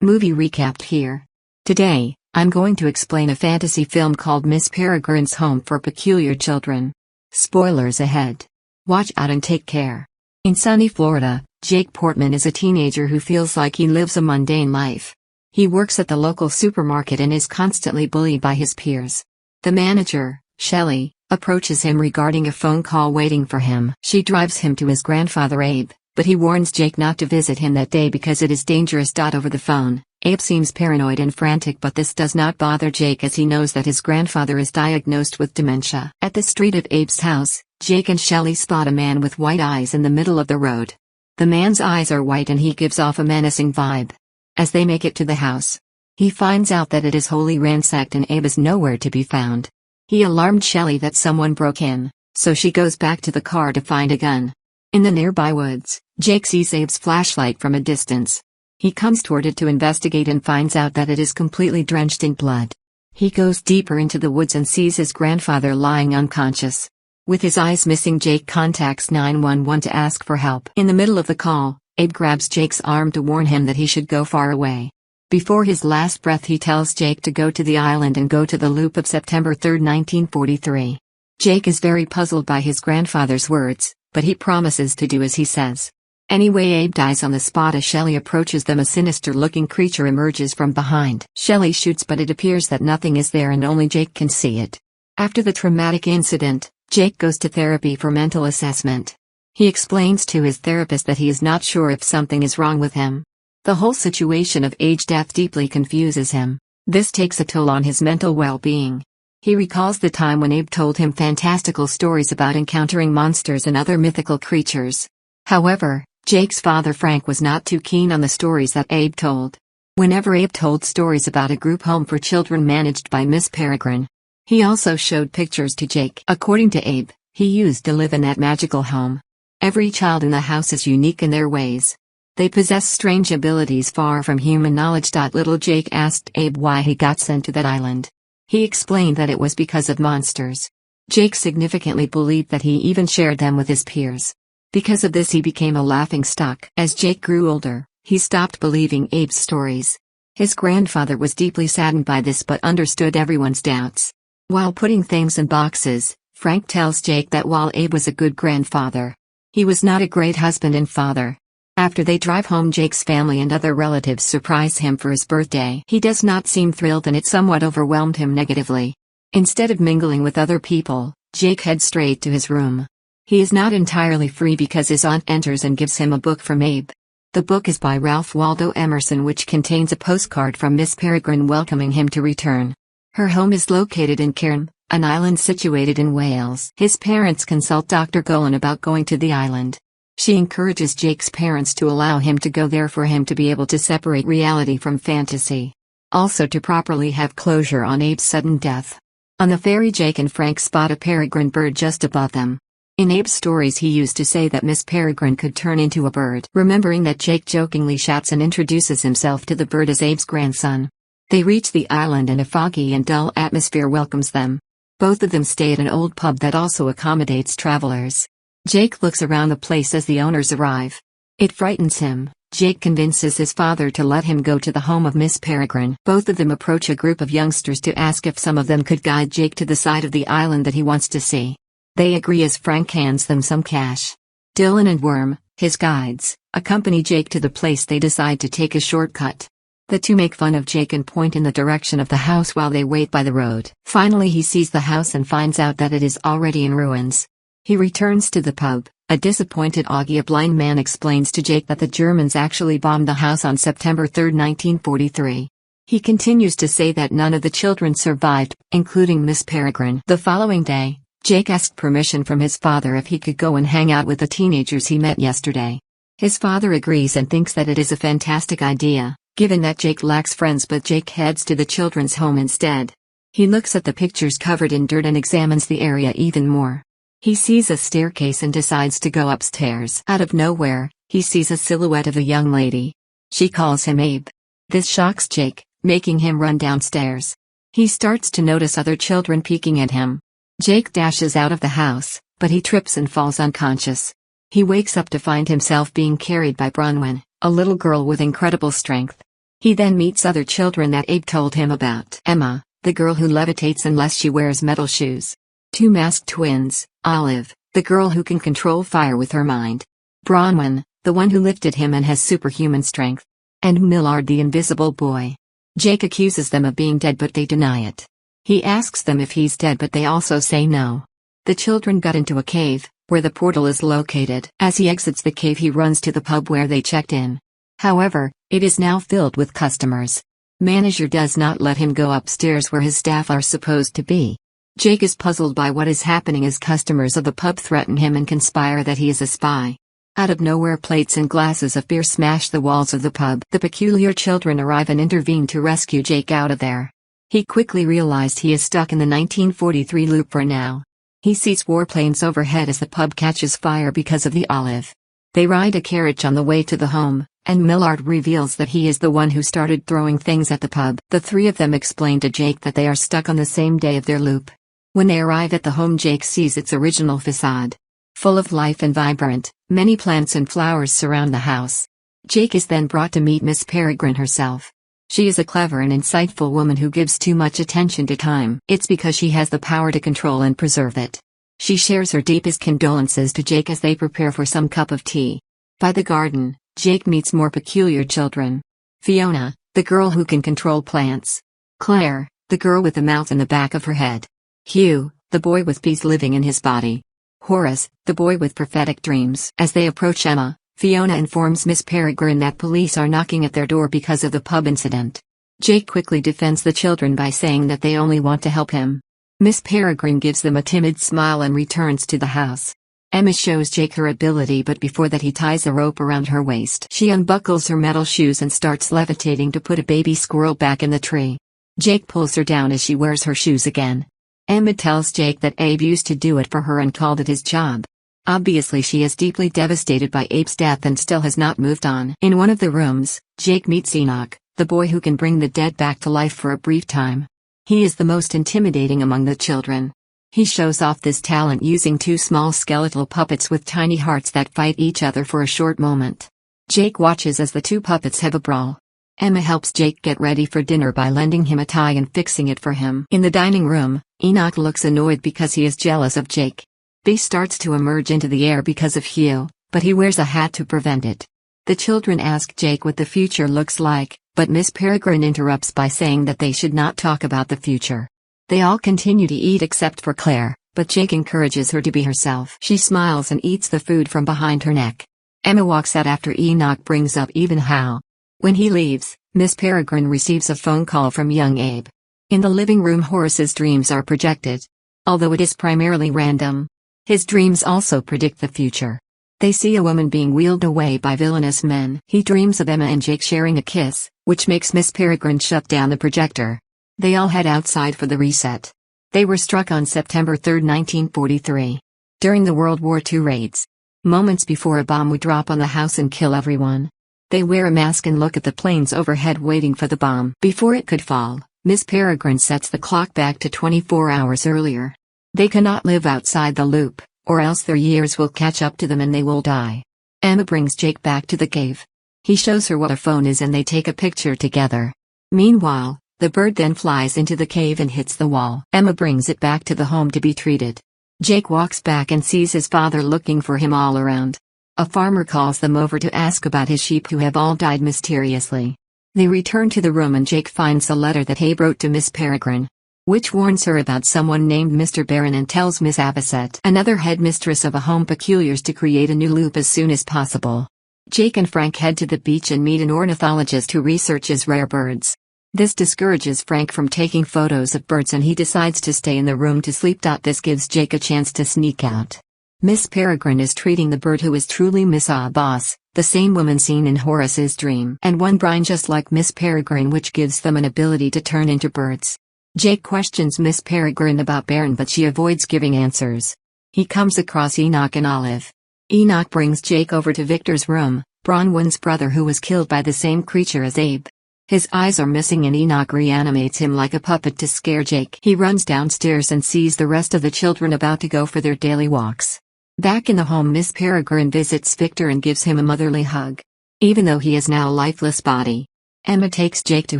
Movie recapped here. Today, I'm going to explain a fantasy film called Miss Peregrine's Home for Peculiar Children. Spoilers ahead. Watch out and take care. In sunny Florida, Jake Portman is a teenager who feels like he lives a mundane life. He works at the local supermarket and is constantly bullied by his peers. The manager, Shelley, approaches him regarding a phone call waiting for him. She drives him to his grandfather Abe, but he warns Jake not to visit him that day because it is dangerous. Over the phone, Abe seems paranoid and frantic, but this does not bother Jake as he knows that his grandfather is diagnosed with dementia. At the street of Abe's house, Jake and Shelley spot a man with white eyes in the middle of the road. The man's eyes are white and he gives off a menacing vibe. As they make it to the house, he finds out that it is wholly ransacked and Abe is nowhere to be found. He alarmed Shelley that someone broke in, so she goes back to the car to find a gun. In the nearby woods, Jake sees Abe's flashlight from a distance. He comes toward it to investigate and finds out that it is completely drenched in blood. He goes deeper into the woods and sees his grandfather lying unconscious. With his eyes missing, Jake contacts 911 to ask for help. In the middle of the call, Abe grabs Jake's arm to warn him that he should go far away. Before his last breath, he tells Jake to go to the island and go to the loop of September 3, 1943. Jake is very puzzled by his grandfather's words, but he promises to do as he says. Anyway, Abe dies on the spot. As Shelley approaches them, a sinister-looking creature emerges from behind. Shelley shoots, but it appears that nothing is there and only Jake can see it. After the traumatic incident, Jake goes to therapy for mental assessment. He explains to his therapist that he is not sure if something is wrong with him. The whole situation of Abe's death deeply confuses him. This takes a toll on his mental well-being. He recalls the time when Abe told him fantastical stories about encountering monsters and other mythical creatures. However, Jake's father Frank was not too keen on the stories that Abe told. Whenever Abe told stories about a group home for children managed by Miss Peregrine, he also showed pictures to Jake. According to Abe, he used to live in that magical home. Every child in the house is unique in their ways. They possess strange abilities far from human knowledge. Little Jake asked Abe why he got sent to that island. He explained that it was because of monsters. Jake significantly believed that he even shared them with his peers. Because of this, he became a laughingstock. As Jake grew older, he stopped believing Abe's stories. His grandfather was deeply saddened by this but understood everyone's doubts. While putting things in boxes, Frank tells Jake that while Abe was a good grandfather, he was not a great husband and father. After they drive home, Jake's family and other relatives surprise him for his birthday. He does not seem thrilled and it somewhat overwhelmed him negatively. Instead of mingling with other people, Jake heads straight to his room. He is not entirely free because his aunt enters and gives him a book from Abe. The book is by Ralph Waldo Emerson, which contains a postcard from Miss Peregrine welcoming him to return. Her home is located in Cairn, an island situated in Wales. His parents consult Dr. Golan about going to the island. She encourages Jake's parents to allow him to go there for him to be able to separate reality from fantasy. Also to properly have closure on Abe's sudden death. On the ferry, Jake and Frank spot a peregrine bird just above them. In Abe's stories, he used to say that Miss Peregrine could turn into a bird. Remembering that, Jake jokingly shouts and introduces himself to the bird as Abe's grandson. They reach the island and a foggy and dull atmosphere welcomes them. Both of them stay at an old pub that also accommodates travelers. Jake looks around the place as the owners arrive. It frightens him. Jake convinces his father to let him go to the home of Miss Peregrine. Both of them approach a group of youngsters to ask if some of them could guide Jake to the side of the island that he wants to see. They agree as Frank hands them some cash. Dylan and Worm, his guides, accompany Jake to the place. They decide to take a shortcut. The two make fun of Jake and point in the direction of the house while they wait by the road. Finally, he sees the house and finds out that it is already in ruins. He returns to the pub. A disappointed Augie, a blind man, explains to Jake that the Germans actually bombed the house on September 3, 1943. He continues to say that none of the children survived, including Miss Peregrine. The following day, Jake asked permission from his father if he could go and hang out with the teenagers he met yesterday. His father agrees and thinks that it is a fantastic idea, given that Jake lacks friends, but Jake heads to the children's home instead. He looks at the pictures covered in dirt and examines the area even more. He sees a staircase and decides to go upstairs. Out of nowhere, he sees a silhouette of a young lady. She calls him Abe. This shocks Jake, making him run downstairs. He starts to notice other children peeking at him. Jake dashes out of the house, but he trips and falls unconscious. He wakes up to find himself being carried by Bronwyn, a little girl with incredible strength. He then meets other children that Abe told him about. Emma, the girl who levitates unless she wears metal shoes. Two masked twins, Olive, the girl who can control fire with her mind. Bronwyn, the one who lifted him and has superhuman strength. And Millard the invisible boy. Jake accuses them of being dead but they deny it. He asks them if he's dead but they also say no. The children got into a cave, where the portal is located. As he exits the cave he runs to the pub where they checked in. However, it is now filled with customers. Manager does not let him go upstairs where his staff are supposed to be. Jake is puzzled by what is happening as customers of the pub threaten him and conspire that he is a spy. Out of nowhere plates and glasses of beer smash the walls of the pub. The peculiar children arrive and intervene to rescue Jake out of there. He quickly realized he is stuck in the 1943 loop for now. He sees warplanes overhead as the pub catches fire because of the Olive. They ride a carriage on the way to the home, and Millard reveals that he is the one who started throwing things at the pub. The three of them explain to Jake that they are stuck on the same day of their loop. When they arrive at the home Jake sees its original facade. Full of life and vibrant, many plants and flowers surround the house. Jake is then brought to meet Miss Peregrine herself. She is a clever and insightful woman who gives too much attention to time. It's because she has the power to control and preserve it. She shares her deepest condolences to Jake as they prepare for some cup of tea. By the garden, Jake meets more peculiar children. Fiona, the girl who can control plants. Claire, the girl with the mouth in the back of her head. Hugh, the boy with bees living in his body. Horace, the boy with prophetic dreams. As they approach Emma, Fiona informs Miss Peregrine that police are knocking at their door because of the pub incident. Jake quickly defends the children by saying that they only want to help him. Miss Peregrine gives them a timid smile and returns to the house. Emma shows Jake her ability but before that he ties a rope around her waist. She unbuckles her metal shoes and starts levitating to put a baby squirrel back in the tree. Jake pulls her down as she wears her shoes again. Emma tells Jake that Abe used to do it for her and called it his job. Obviously she is deeply devastated by Abe's death and still has not moved on. In one of the rooms, Jake meets Enoch, the boy who can bring the dead back to life for a brief time. He is the most intimidating among the children. He shows off this talent using two small skeletal puppets with tiny hearts that fight each other for a short moment. Jake watches as the two puppets have a brawl. Emma helps Jake get ready for dinner by lending him a tie and fixing it for him. In the dining room, Enoch looks annoyed because he is jealous of Jake. Bee starts to emerge into the air because of Hugh, but he wears a hat to prevent it. The children ask Jake what the future looks like, but Miss Peregrine interrupts by saying that they should not talk about the future. They all continue to eat except for Claire, but Jake encourages her to be herself. She smiles and eats the food from behind her neck. Emma walks out after Enoch brings up even how. When he leaves, Miss Peregrine receives a phone call from young Abe. In the living room Horace's dreams are projected. Although it is primarily random. His dreams also predict the future. They see a woman being wheeled away by villainous men. He dreams of Emma and Jake sharing a kiss, which makes Miss Peregrine shut down the projector. They all head outside for the reset. They were struck on September 3, 1943. During the World War II raids. Moments before a bomb would drop on the house and kill everyone. They wear a mask and look at the planes overhead waiting for the bomb. Before it could fall, Miss Peregrine sets the clock back to 24 hours earlier. They cannot live outside the loop, or else their years will catch up to them and they will die. Emma brings Jake back to the cave. He shows her what a phone is and they take a picture together. Meanwhile, the bird then flies into the cave and hits the wall. Emma brings it back to the home to be treated. Jake walks back and sees his father looking for him all around. A farmer calls them over to ask about his sheep who have all died mysteriously. They return to the room and Jake finds a letter that Abe wrote to Miss Peregrine, which warns her about someone named Mr. Barron and tells Miss Avocet, another headmistress of a home peculiars, to create a new loop as soon as possible. Jake and Frank head to the beach and meet an ornithologist who researches rare birds. This discourages Frank from taking photos of birds and he decides to stay in the room to sleep. This gives Jake a chance to sneak out. Miss Peregrine is treating the bird who is truly Miss Abbas, the same woman seen in Horace's dream, and one brine just like Miss Peregrine, which gives them an ability to turn into birds. Jake questions Miss Peregrine about Baron but she avoids giving answers. He comes across Enoch and Olive. Enoch brings Jake over to Victor's room, Bronwyn's brother who was killed by the same creature as Abe. His eyes are missing and Enoch reanimates him like a puppet to scare Jake. He runs downstairs and sees the rest of the children about to go for their daily walks. Back in the home, Miss Peregrine visits Victor and gives him a motherly hug. Even though he is now a lifeless body, Emma takes Jake to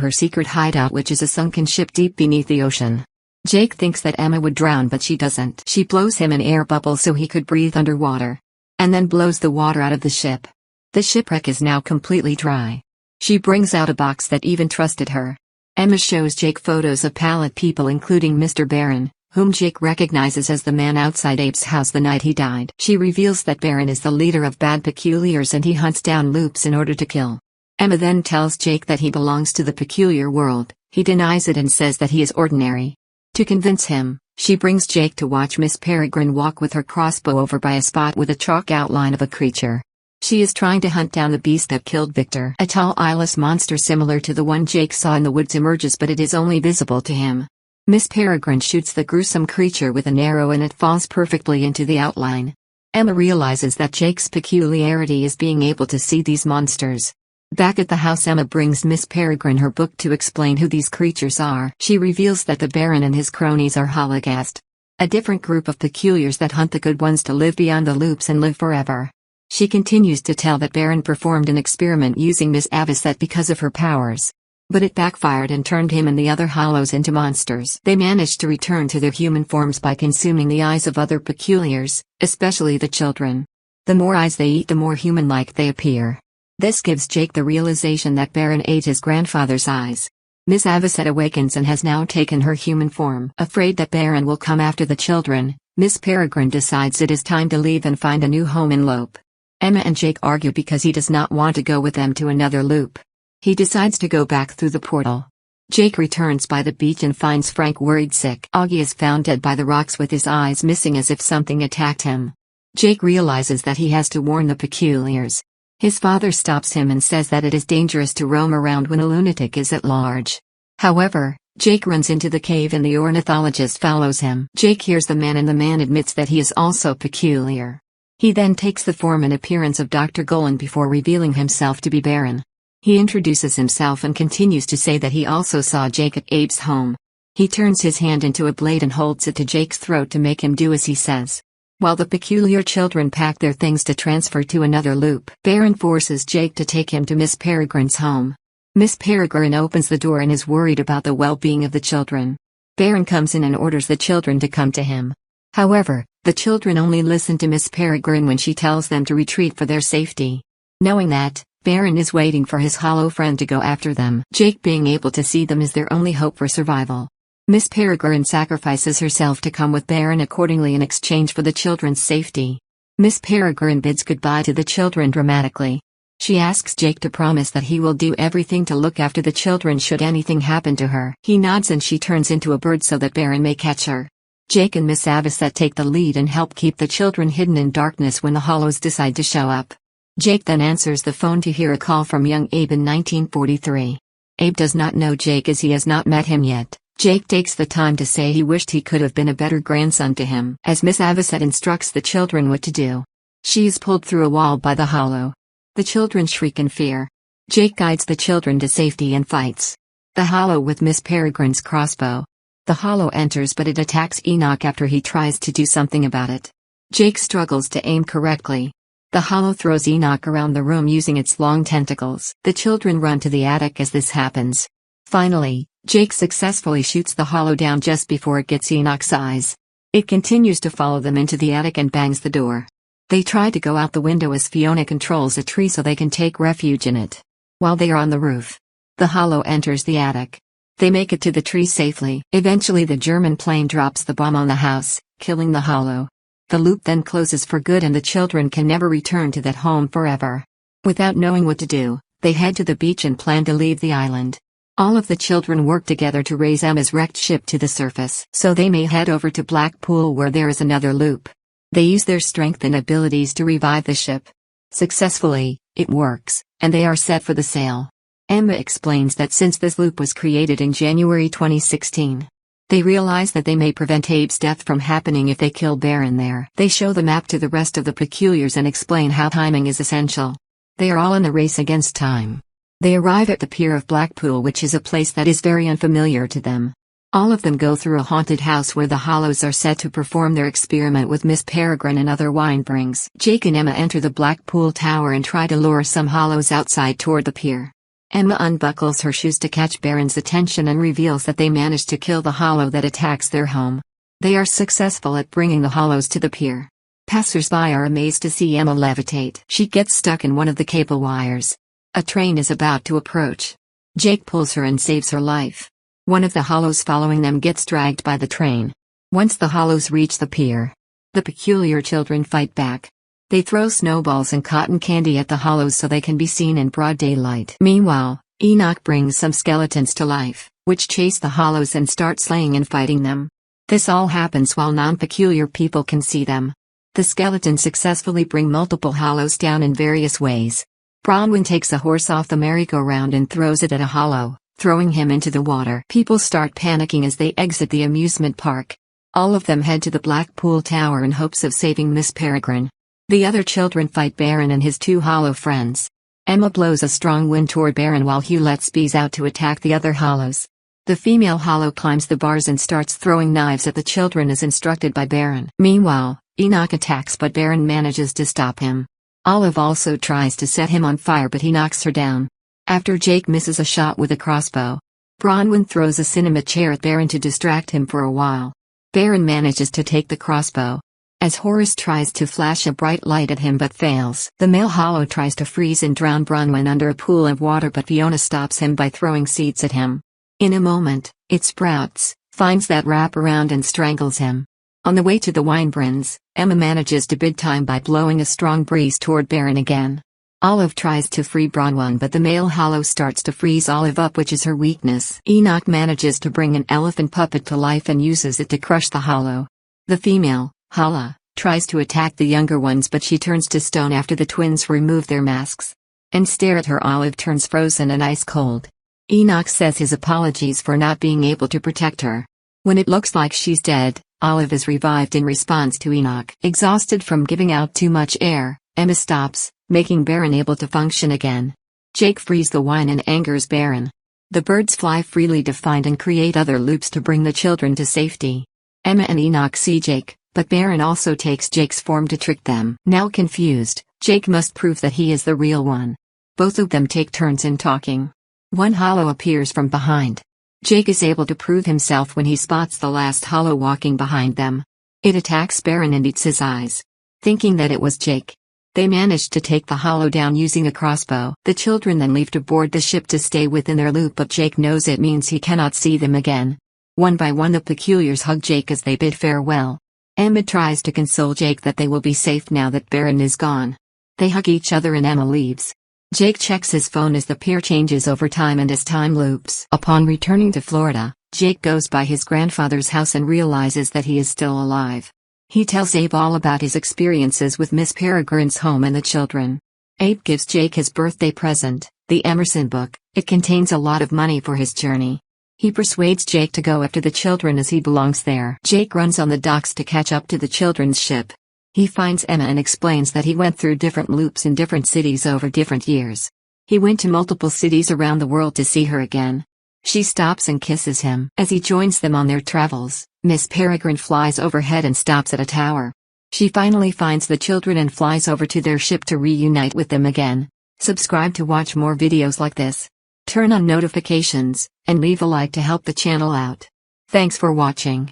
her secret hideout, which is a sunken ship deep beneath the ocean. Jake thinks that Emma would drown, but she doesn't. She blows him an air bubble so he could breathe underwater. And then blows the water out of the ship. The shipwreck is now completely dry. She brings out a box that even trusted her. Emma shows Jake photos of pallet people, including Mr. Barron, whom Jake recognizes as the man outside Abe's house the night he died. She reveals that Barron is the leader of bad peculiars and he hunts down loops in order to kill. Emma then tells Jake that he belongs to the peculiar world. He denies it and says that he is ordinary. To convince him, she brings Jake to watch Miss Peregrine walk with her crossbow over by a spot with a chalk outline of a creature. She is trying to hunt down the beast that killed Victor. A tall eyeless monster similar to the one Jake saw in the woods emerges, but it is only visible to him. Miss Peregrine shoots the gruesome creature with an arrow and it falls perfectly into the outline. Emma realizes that Jake's peculiarity is being able to see these monsters. Back at the house, Emma brings Miss Peregrine her book to explain who these creatures are. She reveals that the Baron and his cronies are Hologast, a different group of peculiars that hunt the good ones to live beyond the loops and live forever. She continues to tell that Baron performed an experiment using Miss Avocet because of her powers. But it backfired and turned him and the other Hollows into monsters. They managed to return to their human forms by consuming the eyes of other peculiars, especially the children. The more eyes they eat, the more human-like they appear. This gives Jake the realization that Baron ate his grandfather's eyes. Miss Avocet awakens and has now taken her human form. Afraid that Baron will come after the children, Miss Peregrine decides it is time to leave and find a new home in Lope. Emma and Jake argue because he does not want to go with them to another loop. He decides to go back through the portal. Jake returns by the beach and finds Frank worried sick. Augie is found dead by the rocks with his eyes missing as if something attacked him. Jake realizes that he has to warn the peculiars. His father stops him and says that it is dangerous to roam around when a lunatic is at large. However, Jake runs into the cave and the ornithologist follows him. Jake hears the man and the man admits that he is also peculiar. He then takes the form and appearance of Dr. Golan before revealing himself to be Baron. He introduces himself and continues to say that he also saw Jake at Abe's home. He turns his hand into a blade and holds it to Jake's throat to make him do as he says. While the peculiar children pack their things to transfer to another loop, Baron forces Jake to take him to Miss Peregrine's home. Miss Peregrine opens the door and is worried about the well-being of the children. Baron comes in and orders the children to come to him. However, the children only listen to Miss Peregrine when she tells them to retreat for their safety. Knowing that, Baron is waiting for his hollow friend to go after them. Jake being able to see them is their only hope for survival. Miss Peregrine sacrifices herself to come with Baron accordingly in exchange for the children's safety. Miss Peregrine bids goodbye to the children dramatically. She asks Jake to promise that he will do everything to look after the children should anything happen to her. He nods and she turns into a bird so that Baron may catch her. Jake and Miss Avocet take the lead and help keep the children hidden in darkness when the Hollows decide to show up. Jake then answers the phone to hear a call from young Abe in 1943. Abe does not know Jake as he has not met him yet. Jake takes the time to say he wished he could have been a better grandson to him. As Miss Avocet instructs the children what to do, she is pulled through a wall by the Hollow. The children shriek in fear. Jake guides the children to safety and fights the Hollow with Miss Peregrine's crossbow. The Hollow enters but it attacks Enoch after he tries to do something about it. Jake struggles to aim correctly. The Hollow throws Enoch around the room using its long tentacles. The children run to the attic as this happens. Finally, Jake successfully shoots the Hollow down just before it gets Enoch's eyes. It continues to follow them into the attic and bangs the door. They try to go out the window as Fiona controls a tree so they can take refuge in it. While they are on the roof, the Hollow enters the attic. They make it to the tree safely. Eventually the German plane drops the bomb on the house, killing the Hollow. The loop then closes for good and the children can never return to that home forever. Without knowing what to do, they head to the beach and plan to leave the island. All of the children work together to raise Emma's wrecked ship to the surface so they may head over to Blackpool where there is another loop. They use their strength and abilities to revive the ship. Successfully, it works, and they are set for the sail. Emma explains that since this loop was created in January 2016, they realize that they may prevent Abe's death from happening if they kill Baron there. They show the map to the rest of the peculiars and explain how timing is essential. They are all in a race against time. They arrive at the pier of Blackpool, which is a place that is very unfamiliar to them. All of them go through a haunted house where the Hollows are set to perform their experiment with Miss Peregrine and other winebrings. Jake and Emma enter the Blackpool Tower and try to lure some Hollows outside toward the pier. Emma unbuckles her shoes to catch Baron's attention and reveals that they managed to kill the hollow that attacks their home. They are successful at bringing the hollows to the pier. Passers-by are amazed to see Emma levitate. She gets stuck in one of the cable wires. A train is about to approach. Jake pulls her and saves her life. One of the hollows following them gets dragged by the train. Once the hollows reach the pier, the peculiar children fight back. They throw snowballs and cotton candy at the hollows so they can be seen in broad daylight. Meanwhile, Enoch brings some skeletons to life, which chase the hollows and start slaying and fighting them. This all happens while non-peculiar people can see them. The skeletons successfully bring multiple hollows down in various ways. Bronwyn takes a horse off the merry-go-round and throws it at a hollow, throwing him into the water. People start panicking as they exit the amusement park. All of them head to the Blackpool Tower in hopes of saving Miss Peregrine. The other children fight Baron and his two hollow friends. Emma blows a strong wind toward Baron while Hugh lets bees out to attack the other hollows. The female hollow climbs the bars and starts throwing knives at the children as instructed by Baron. Meanwhile, Enoch attacks but Baron manages to stop him. Olive also tries to set him on fire but he knocks her down. After Jake misses a shot with a crossbow, Bronwyn throws a cinema chair at Baron to distract him for a while. Baron manages to take the crossbow. As Horace tries to flash a bright light at him but fails. The male hollow tries to freeze and drown Bronwyn under a pool of water but Fiona stops him by throwing seeds at him. In a moment, it sprouts, finds that wrap around and strangles him. On the way to the Winebrins, Emma manages to bid time by blowing a strong breeze toward Baron again. Olive tries to free Bronwyn but the male hollow starts to freeze Olive up, which is her weakness. Enoch manages to bring an elephant puppet to life and uses it to crush the hollow. The female, Hala, tries to attack the younger ones but she turns to stone after the twins remove their masks. And stare at her. Olive turns frozen and ice cold. Enoch says his apologies for not being able to protect her. When it looks like she's dead, Olive is revived in response to Enoch. Exhausted from giving out too much air, Emma stops, making Baron able to function again. Jake frees the wine and angers Baron. The birds fly freely to find and create other loops to bring the children to safety. Emma and Enoch see Jake, but Baron also takes Jake's form to trick them. Now confused, Jake must prove that he is the real one. Both of them take turns in talking. One hollow appears from behind. Jake is able to prove himself when he spots the last hollow walking behind them. It attacks Baron and eats his eyes. Thinking that it was Jake, they manage to take the hollow down using a crossbow. The children then leave to board the ship to stay within their loop, but Jake knows it means he cannot see them again. One by one the peculiars hug Jake as they bid farewell. Emma tries to console Jake that they will be safe now that Baron is gone. They hug each other and Emma leaves. Jake checks his phone as the pier changes over time and as time loops. Upon returning to Florida, Jake goes by his grandfather's house and realizes that he is still alive. He tells Abe all about his experiences with Miss Peregrine's home and the children. Abe gives Jake his birthday present, the Emerson book. It contains a lot of money for his journey. He persuades Jake to go after the children as he belongs there. Jake runs on the docks to catch up to the children's ship. He finds Emma and explains that he went through different loops in different cities over different years. He went to multiple cities around the world to see her again. She stops and kisses him. As he joins them on their travels, Miss Peregrine flies overhead and stops at a tower. She finally finds the children and flies over to their ship to reunite with them again. Subscribe to watch more videos like this. Turn on notifications, and leave a like to help the channel out. Thanks for watching.